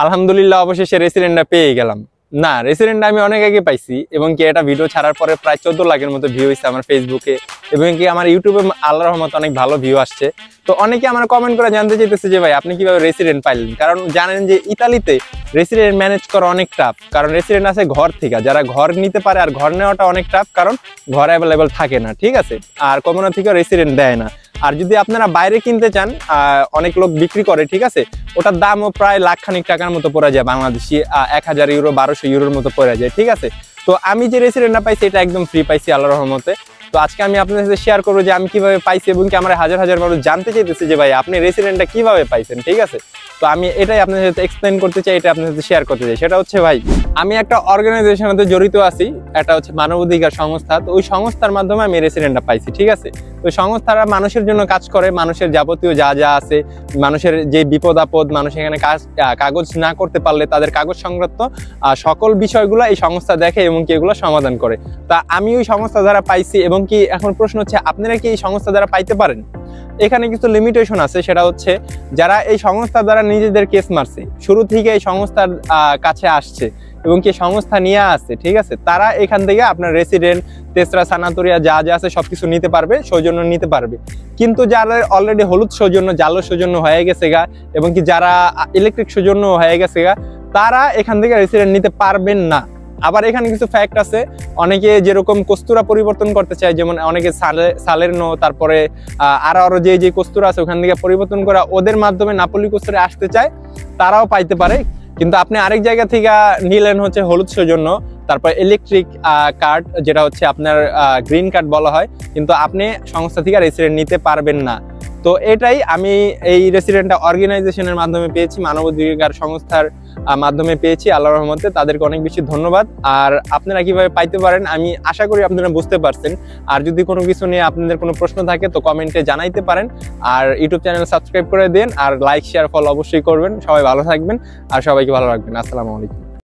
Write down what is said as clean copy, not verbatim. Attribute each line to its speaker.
Speaker 1: আলহামদুলিল্লাহ অবশেষে রেসিডেন্টটা পেয়ে গেলাম। না, রেসিডেন্টটা আমি অনেক আগে পাইছি এবং কি এটা ভিডিও ছাড়ার পরে প্রায় 14 লাখের মতো ভিউ হয়েছে আমার ফেসবুকে এবং কি আমার ইউটিউবে আল্লাহর রহমতে অনেক ভালো ভিউ আসছে। তো অনেকে আমার কমেন্ট করে জানতে চাইতেছে যে ভাই আপনি কিভাবে রেসিডেন্ট পাইলেন, কারণ জানেন যে ইতালিতে রেসিডেন্ট ম্যানেজ করা অনেক টাফ, কারণ রেসিডেন্ট আছে ঘর থেকে, যারা ঘর নিতে পারে, আর ঘর নেওয়াটা অনেক টাফ কারণ ঘর অ্যাভেলেবেল থাকে না, ঠিক আছে, আর কমনো থেকে রেসিডেন্ট দেয় না। আর যদি আপনারা বাইরে কিনতে চান, অনেক লোক বিক্রি করে, ঠিক আছে, ওটার দামও প্রায় লাখখানিক টাকার মতো পড়ে যায়, বাংলাদেশি 1000 ইউরো 1200 ইউরোর মতো পড়ে যায়, ঠিক আছে। তো আমি যে রেসিডেন্টটা পাইছি এটা একদম ফ্রি পাইছি আল্লাহর রহমতে। তো আজকে আমি আপনাদের সাথে শেয়ার করবো যে আমি কিভাবে পাইছি এবং কি আমার হাজার হাজার মানুষ জানতে চাইতেছে যে ভাই আপনি রেসিডেন্টটা কিভাবে পাইছেন, ঠিক আছে। তো আমি এটাই আপনাদের সাথে এক্সপ্লেন করতে চাই, এটা আপনাদের সাথে শেয়ার করতে চাই। সেটা হচ্ছে ভাই, আমি একটা অর্গানাইজেশনের সাথে জড়িত আছি, এটা হচ্ছে মানবাধিকার সংস্থা। তো ওই সংস্থার মাধ্যমে আমি রেসিডেন্টটা পাইছি, ঠিক আছে। তো সংস্থারা মানুষের জন্য কাজ করে, মানুষের যাবতীয় যা যা আছে, মানুষের যে বিপদ আপদ, মানুষ এখানে কাগজ না করতে পারলে তাদের কাগজ সংক্রান্ত সকল বিষয়গুলো এই সংস্থা দেখে এবং কি এগুলো সমাধান করে। তা আমি ওই সংস্থা দ্বারা পাইছি এবং কি এখন প্রশ্ন হচ্ছে আপনারা কি এই সংস্থা দ্বারা পাইতে পারেন? এখানে কিছু লিমিটেশন আছে, সেটা হচ্ছে যারা এই সংস্থা দ্বারা নিজেদের কেস মারছে, শুরু থেকে এই সংস্থার কাছে আসছে এবং কি সংস্থা নিয়ে আসছে, ঠিক আছে, তারা এখান থেকে আপনার রেসিডেন্ট, তেসরা, সানাতরিয়া যা যা আছে সবকিছু নিতে পারবে, সৌজন্য নিতে পারবে। কিন্তু যারা অলরেডি হলুদ সৌজন্য, জালো সৌজন্য হয়ে গেছে গা এবং কি যারা ইলেকট্রিক সৌজন্য হয়ে গেছে গা, তারা এখান থেকে রেসিডেন্ট নিতে পারবেন না। আবার এখানে কিছু ফ্যাক্ট আছে, অনেকে যেরকম কস্তুরা পরিবর্তন করতে চায়, যেমন অনেকে সালের নো, তারপরে আরো যে কস্তুরা আছে ওখান থেকে পরিবর্তন করা, ওদের মাধ্যমে নাপোলি কস্তুরে আসতে চায়, তারাও পাইতে পারে। কিন্তু আপনি আরেক জায়গা থেকে নিলেন হচ্ছে হলুদ সৌজন্য, তারপর ইলেকট্রিক কার্ড, যেটা হচ্ছে আপনার গ্রিন কার্ড বলা হয়, কিন্তু আপনি সংস্থা থেকে রেসিডেন্ট নিতে পারবেন না। তো এটাই আমি এই রেসিডেন্টটা অর্গানাইজেশনের মাধ্যমে পেয়েছি, মানবাধিকার সংস্থার মাধ্যমে পেয়েছি, আল্লাহর রহমতে তাদেরকে অনেক বেশি ধন্যবাদ। আর আপনারা কিভাবে পাইতে পারেন আমি আশা করি আপনারা বুঝতে পারছেন। আর যদি কোনো কিছু নিয়ে আপনাদের কোনো প্রশ্ন থাকে তো কমেন্টে জানাইতে পারেন। আর ইউটিউব চ্যানেল সাবস্ক্রাইব করে দেন, আর লাইক শেয়ার ফলো অবশ্যই করবেন। সবাই ভালো থাকবেন আর সবাইকে ভালো রাখবেন। আসসালামু আলাইকুম।